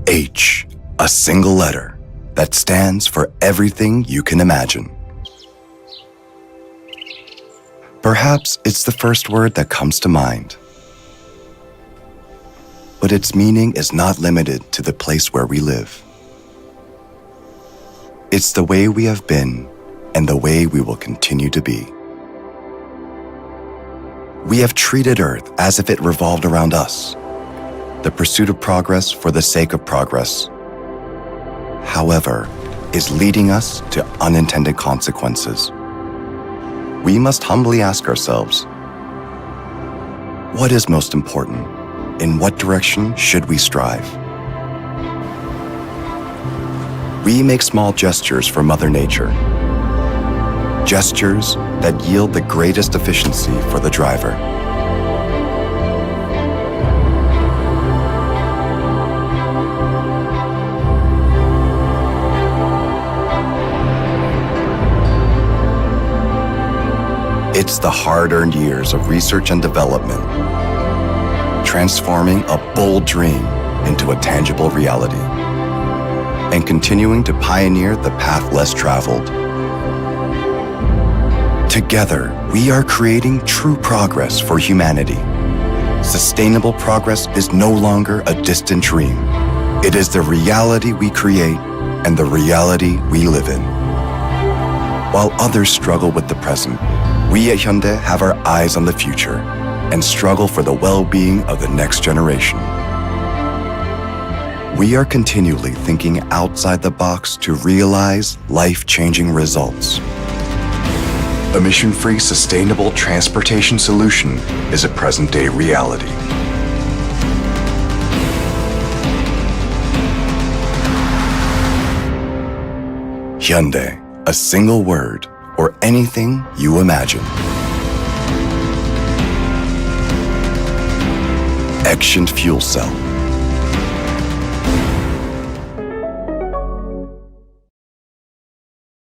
H, a single letter that stands for everything you can imagine. Perhaps it's the first word that comes to mind. But its meaning is not limited to the place where we live. It's the way we have been and the way we will continue to be. We have treated Earth as if it revolved around us, the pursuit of progress for the sake of progress, however, is leading us to unintended consequences. We must humbly ask ourselves, what is most important? In what direction should we strive? We make small gestures for Mother Nature, gestures that yield the greatest efficiency for the driver. It's the hard-earned years of research and development, transforming a bold dream into a tangible reality, and continuing to pioneer the path less traveled. Together, we are creating true progress for humanity. Sustainable progress is no longer a distant dream. It is the reality we create and the reality we live in. While others struggle with the present, we at Hyundai have our eyes on the future and struggle for the well-being of the next generation. We are continually thinking outside the box to realize life-changing results. Emission-free sustainable transportation solution is a present-day reality. Hyundai, a single word or anything you imagine. Action fuel cell.